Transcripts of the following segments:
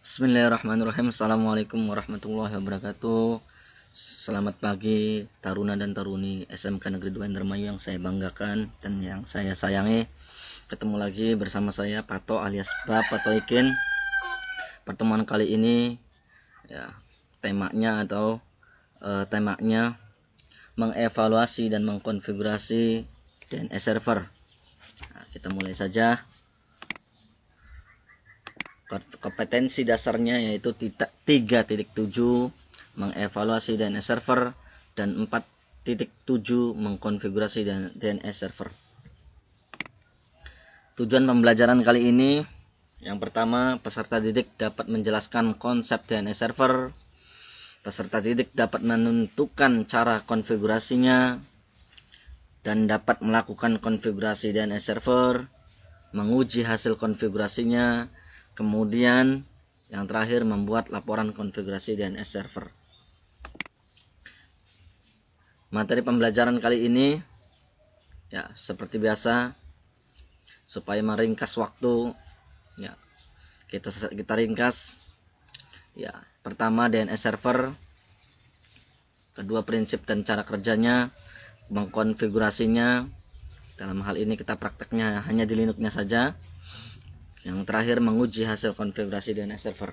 Bismillahirrahmanirrahim. Assalamualaikum warahmatullahi wabarakatuh. Selamat pagi taruna dan taruni SMK Negeri 2 Indramayu yang saya banggakan dan yang saya sayangi. Ketemu lagi bersama saya Pato alias Pato Ikin. Pertemuan kali ini ya temanya mengevaluasi dan mengkonfigurasi DNS server. Nah, kita mulai saja. Kompetensi dasarnya yaitu 3.7 mengevaluasi DNS server dan 4.7 mengkonfigurasi DNS server. Tujuan pembelajaran kali ini, yang pertama, peserta didik dapat menjelaskan konsep DNS server. Peserta didik dapat menentukan cara konfigurasinya dan dapat melakukan konfigurasi DNS server, menguji hasil konfigurasinya, kemudian yang terakhir membuat laporan konfigurasi DNS server. Materi pembelajaran kali ini ya seperti biasa, supaya meringkas waktu ya kita ringkas. Ya, pertama DNS server, kedua prinsip dan cara kerjanya, mengkonfigurasinya. Dalam hal ini kita prakteknya hanya di Linuxnya saja. Yang terakhir menguji hasil konfigurasi DNS server.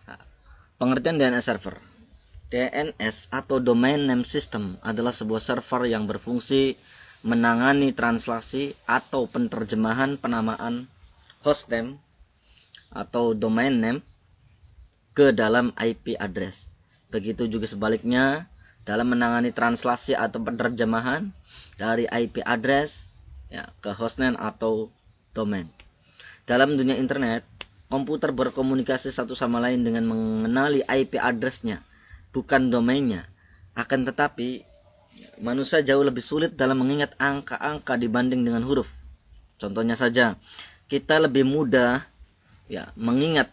Nah, pengertian DNS server. DNS atau Domain Name System adalah sebuah server yang berfungsi menangani translasi atau penerjemahan penamaan hostname atau domain name ke dalam IP address. Begitu juga sebaliknya dalam menangani translasi atau penerjemahan dari IP address ya, ke hostname atau domain. Dalam dunia internet, komputer berkomunikasi satu sama lain dengan mengenali IP address-nya, bukan domainnya. Akan tetapi, manusia jauh lebih sulit dalam mengingat angka-angka dibanding dengan huruf. Contohnya saja, kita lebih mudah ya mengingat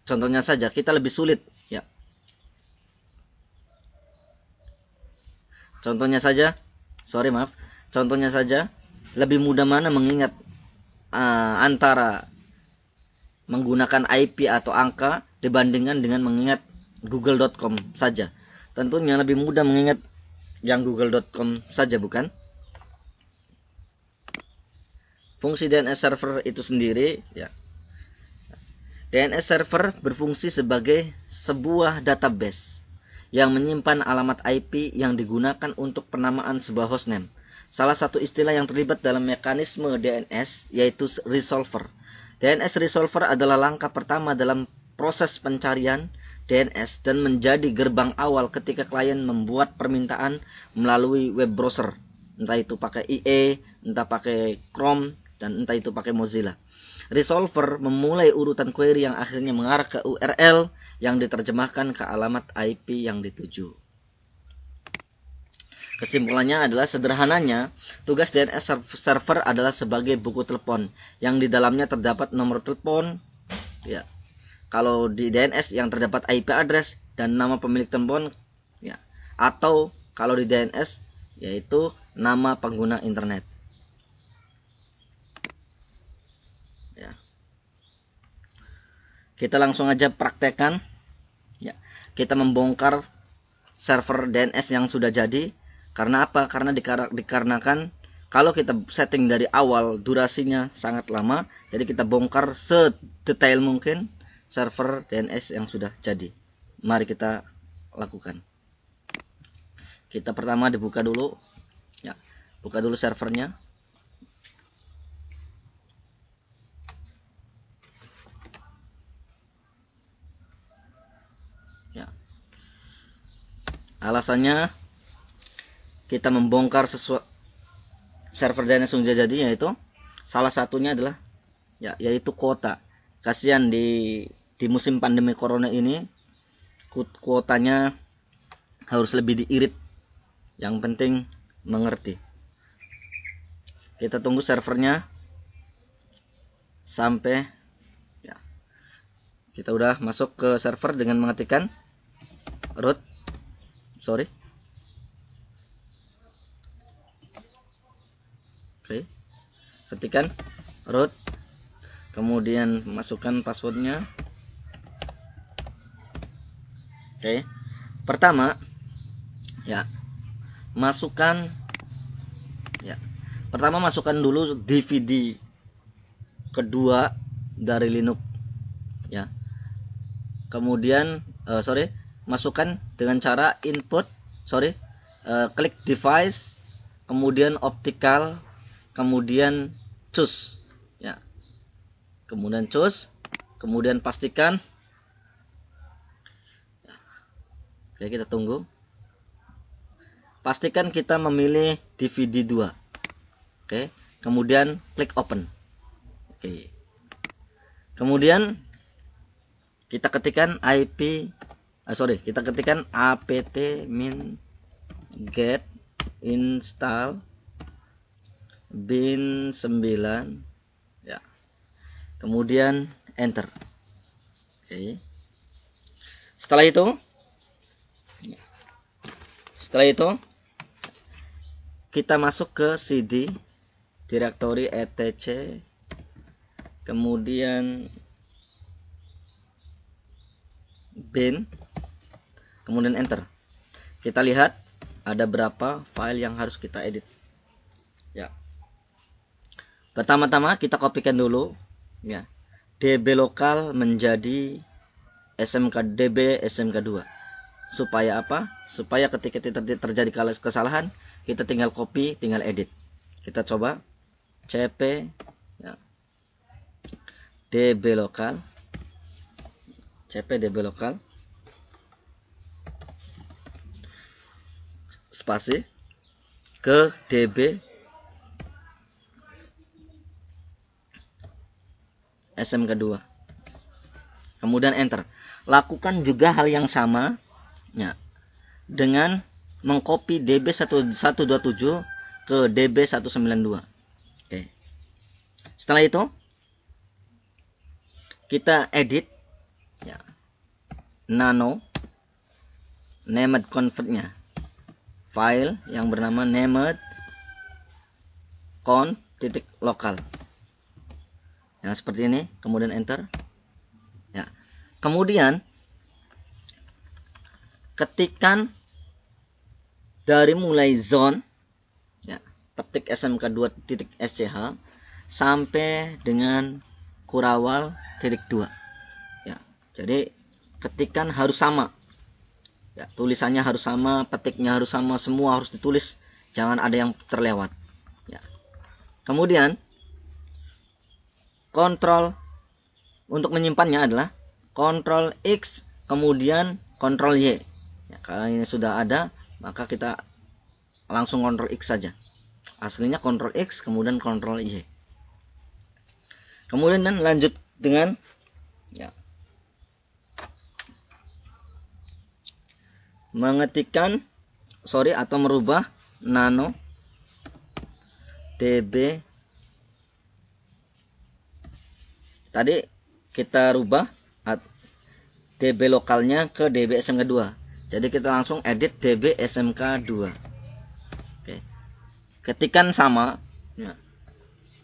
contohnya saja kita lebih sulit ya. Contohnya saja lebih mudah mana mengingat antara menggunakan IP atau angka dibandingkan dengan mengingat google.com saja. Tentunya lebih mudah mengingat yang google.com saja, bukan? Fungsi DNS server itu sendiri ya. DNS server berfungsi sebagai sebuah database yang menyimpan alamat IP yang digunakan untuk penamaan sebuah hostname. Salah satu istilah yang terlibat dalam mekanisme DNS yaitu resolver. DNS resolver adalah langkah pertama dalam proses pencarian DNS dan menjadi gerbang awal ketika klien membuat permintaan melalui web browser, entah itu pakai IE, entah pakai Chrome, dan entah itu pakai Mozilla. Resolver memulai urutan query yang akhirnya mengarah ke URL yang diterjemahkan ke alamat IP yang dituju. Kesimpulannya adalah sederhananya, tugas DNS server adalah sebagai buku telepon yang di dalamnya terdapat nomor telepon ya. Kalau di DNS yang terdapat IP address dan nama pemilik telepon ya, atau kalau di DNS yaitu nama pengguna internet. Ya. Kita langsung aja praktekkan ya. Kita membongkar server DNS yang sudah jadi. Karena apa? Karena dikarenakan kalau kita setting dari awal durasinya sangat lama, jadi kita bongkar sedetail mungkin server DNS yang sudah jadi. Mari kita lakukan. Kita pertama dibuka dulu ya. Buka dulu servernya. Ya. Alasannya kita membongkar server DNS yang sudah jadi, yaitu salah satunya adalah ya, yaitu kuota. Kasihan di musim pandemi corona ini kuotanya harus lebih diirit. Yang penting mengerti. Kita tunggu servernya sampai ya. Kita udah masuk ke server dengan mengetikkan root Oke. Ketikkan root, kemudian masukkan passwordnya. Oke, pertama ya masukkan dulu DVD kedua dari Linux ya. Kemudian masukkan dengan cara klik device, kemudian optical, kemudian choose ya, kemudian pastikan. Oke, kita tunggu. Pastikan kita memilih DVD 2. Oke, kemudian klik open. Oke. Kemudian kita ketikkan apt-min get install bin 9 ya. Kemudian enter. Oke. Setelah itu kita masuk ke CD directory etc, kemudian bin, kemudian enter. Kita lihat ada berapa file yang harus kita edit ya. Pertama-tama kita kopikan dulu ya, db lokal menjadi db smk2. Supaya apa? Supaya ketika terjadi kesalahan, kita tinggal copy, tinggal edit. Kita coba cp ya, db lokal spasi ke db smk2, kemudian enter. Lakukan juga hal yang sama ya, dengan mengcopy db1127 ke db192. Oke. Setelah itu kita edit ya, nano named convertnya, file yang bernama named conf.local yang seperti ini, kemudian enter ya. Kemudian ketikkan dari mulai zone ya, petik smk2.sch sampai dengan kurawal.2 ya. Jadi ketikkan harus sama ya, tulisannya harus sama, petiknya harus sama, semua harus ditulis, jangan ada yang terlewat ya. Kemudian kontrol untuk menyimpannya adalah Ctrl X kemudian Ctrl Y ya. Kalau ini sudah ada, maka kita langsung Ctrl X saja. Aslinya Ctrl X kemudian Ctrl Y. Kemudian lanjut dengan ya, mengetikkan atau merubah nano db. Tadi kita rubah db lokalnya ke db smk2. Jadi kita langsung edit db smk2. Oke. Ketikkan sama ya,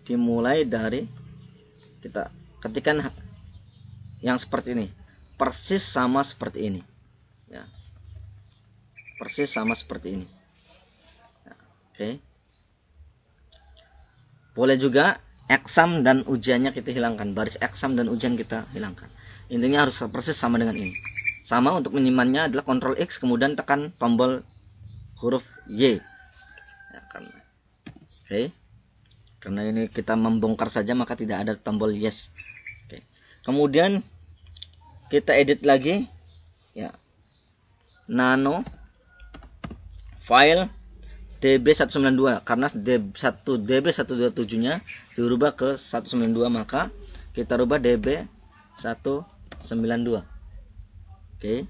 dimulai dari kita ketikkan yang seperti ini, persis sama seperti ini ya, persis sama seperti ini ya. Oke. Boleh juga exam dan ujiannya kita hilangkan, baris exam dan ujian kita hilangkan. Intinya harus persis sama dengan ini. Sama untuk menyimpannya adalah Ctrl X kemudian tekan tombol huruf Y ya, oke. Karena ini kita membongkar saja maka tidak ada tombol yes. Oke. Kemudian kita edit lagi ya, nano file db192 karena db127 nya dirubah ke 192, maka kita rubah db192. Oke.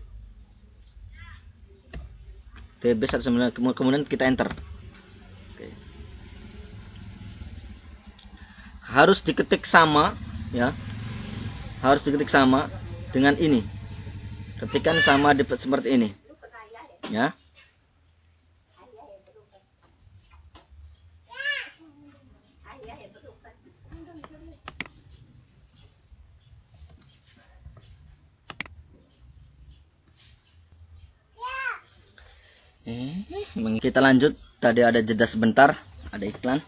db192 kemudian kita enter. Oke. Harus diketik sama ya, harus diketik sama dengan ini, ketikan sama seperti ini ya. Kita lanjut. Tadi ada jeda sebentar, ada iklan.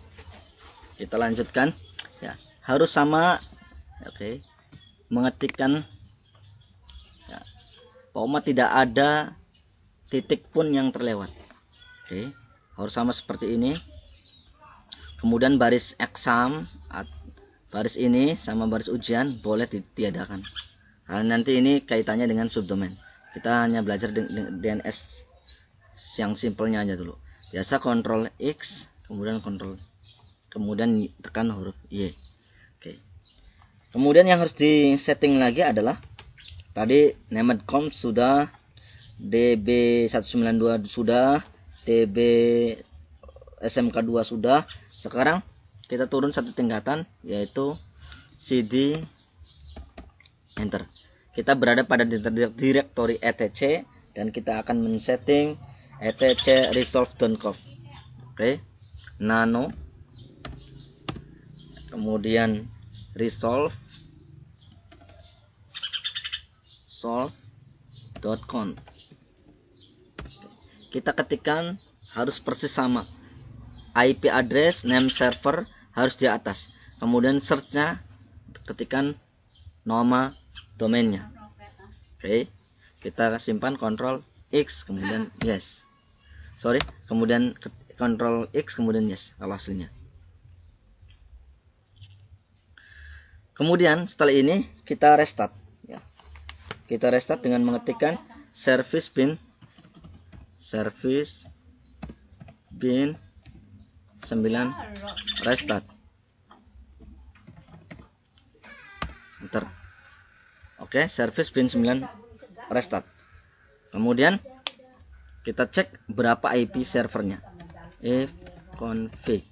Kita lanjutkan. Ya, harus sama. Oke. Mengetikkan. Ya, Pokoknya tidak ada titik pun yang terlewat. Oke. Harus sama seperti ini. Kemudian baris exam, baris ini sama baris ujian boleh ditiadakan. Karena nanti ini kaitannya dengan subdomain. Kita hanya belajar DNS yang simpelnya aja dulu. Biasa Ctrl X, kemudian tekan huruf Y. Oke. Kemudian yang harus disetting lagi adalah tadi named com sudah, DB192 sudah, DB SMK2 sudah. Sekarang kita turun satu tingkatan, yaitu CD enter. Kita berada pada direktori etc dan kita akan men-setting etc resolve.conf. Oke. Nano, kemudian solve.conf. Kita ketikkan harus persis sama. IP address, name server harus di atas. Kemudian search-nya ketikkan nama domainnya. Oke. Kita simpan Ctrl X kemudian yes. Kemudian Ctrl X kemudian yes kalau hasilnya. Kemudian setelah ini kita restart ya. Kita restart dengan mengetikkan service bin 9 restart enter. Oke, service bin 9 restart. Kemudian kita cek berapa IP servernya. Ifconfig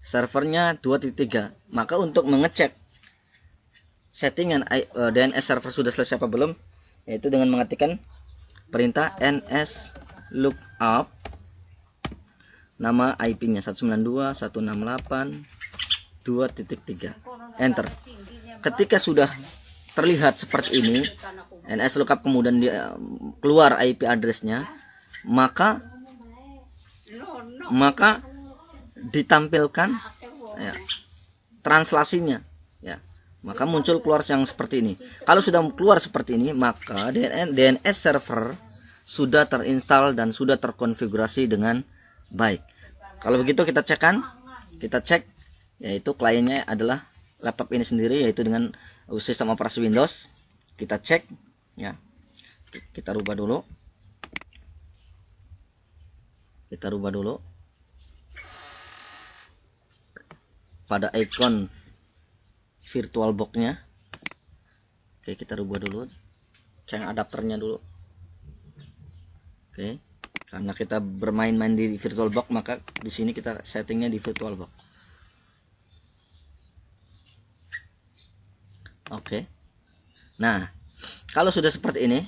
servernya 2.3. Maka untuk mengecek settingan DNS server sudah selesai apa belum, yaitu dengan mengetikkan perintah ns lookup nama IP-nya 192.168.2.3 enter. Ketika sudah terlihat seperti ini ns lookup kemudian dia keluar IP addressnya, maka ditampilkan ya, translasinya ya, maka muncul keluar yang seperti ini. Kalau sudah keluar seperti ini, maka DNS server sudah terinstall dan sudah terkonfigurasi dengan baik. Kalau begitu kita cek yaitu kliennya adalah laptop ini sendiri, yaitu dengan sistem operasi Windows. Kita cek ya. Kita rubah dulu. Pada icon VirtualBox-nya. Oke, kita rubah dulu. Cek adapternya dulu. Oke, karena kita bermain-main di VirtualBox, maka di sini kita settingnya di VirtualBox. Oke. Nah, kalau sudah seperti ini,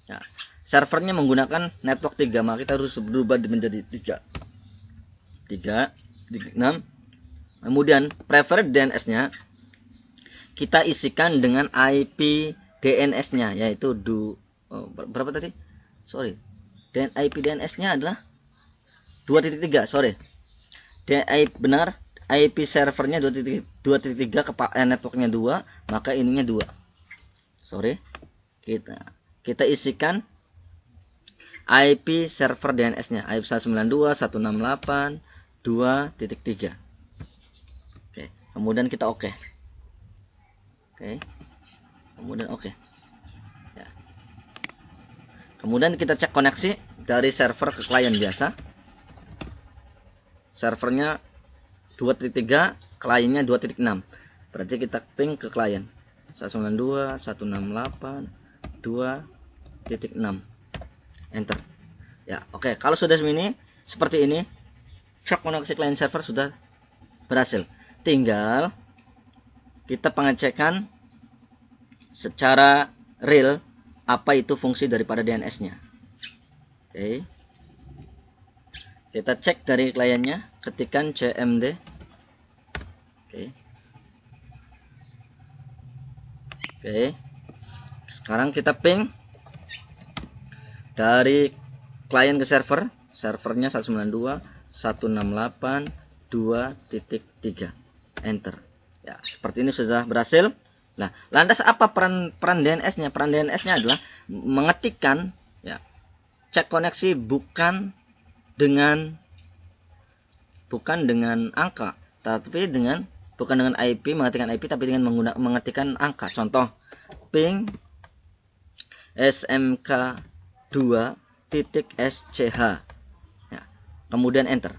ya, servernya menggunakan network 3, maka kita harus berubah menjadi 3.6. Kemudian preferred DNS-nya kita isikan dengan IP DNS-nya, yaitu berapa tadi? Dan IP DNS-nya adalah 2.3. Benar, IP servernya 2.3 networknya 2, maka ininya 2. Kita isikan IP server DNS-nya, IP 192.168.2.3. Oke, kemudian kita oke. Kemudian oke. Ya. Kemudian kita cek koneksi dari server ke klien biasa. Servernya 2.3, kliennya 2.6. Berarti kita ping ke klien 192.168.2.6. Enter. Ya, oke. Kalau sudah seperti ini, cek koneksi klien server sudah berhasil. Tinggal kita pengecekan secara real apa itu fungsi daripada DNS-nya. Oke. Kita cek dari kliennya, ketikkan cmd. Oke. Sekarang kita ping dari klien ke server, servernya 192.168.2.3, enter. Ya, seperti ini sudah berhasil. Nah, lantas apa peran DNS-nya? Peran DNS-nya adalah mengetikkan, ya, cek koneksi bukan dengan angka, tapi bukan dengan IP, mengetikkan IP, tapi dengan mengetikkan angka. Contoh, ping smk2.sch, ya, kemudian enter.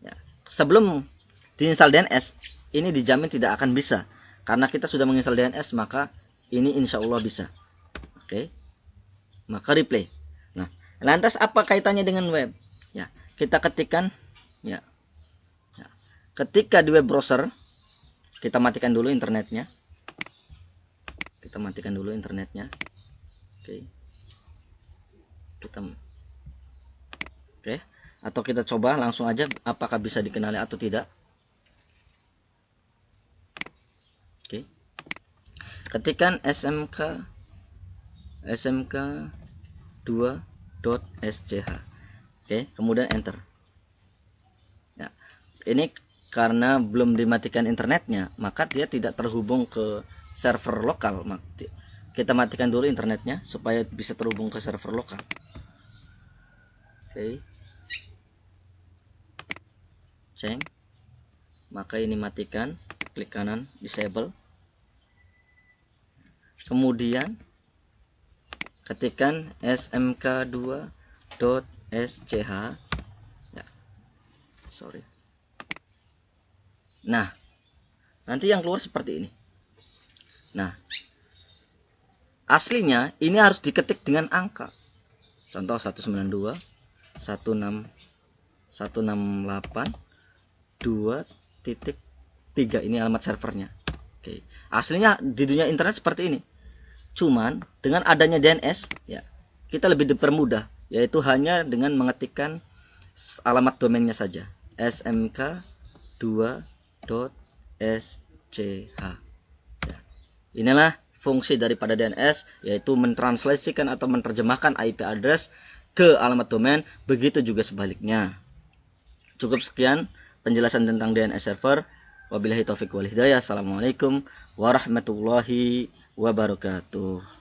Ya, sebelum diinstal DNS, ini dijamin tidak akan bisa. Karena kita sudah menginstal DNS, maka ini insya Allah bisa. Oke, maka replay. Nah, lantas apa kaitannya dengan web? Ya, kita ketikkan, ya, ketika di web browser, kita matikan dulu internetnya. Oke. Atau kita coba langsung aja apakah bisa dikenali atau tidak. Oke. Ketikkan smk2.sch. Oke, kemudian enter. Ya, ini karena belum dimatikan internetnya, maka dia tidak terhubung ke server lokal. Kita matikan dulu internetnya supaya bisa terhubung ke server lokal. Oke. Ceng. Maka ini matikan, klik kanan disable. Kemudian ketikkan smk2.sch, ya, sorry. Nah, nanti yang keluar seperti ini. Nah, aslinya ini harus diketik dengan angka. Contoh 192.168.2.3, ini alamat servernya. Oke. Aslinya di dunia internet seperti ini. Cuman dengan adanya DNS, ya, kita lebih dipermudah, yaitu hanya dengan mengetikkan alamat domainnya saja, smk2.sch. Ya. Inilah fungsi daripada DNS, yaitu mentranslasikan atau menerjemahkan IP address ke alamat domain, begitu juga sebaliknya. Cukup sekian penjelasan tentang DNS server. Wabillahi taufiq wal hidayah. Assalamualaikum warahmatullahi wabarakatuh.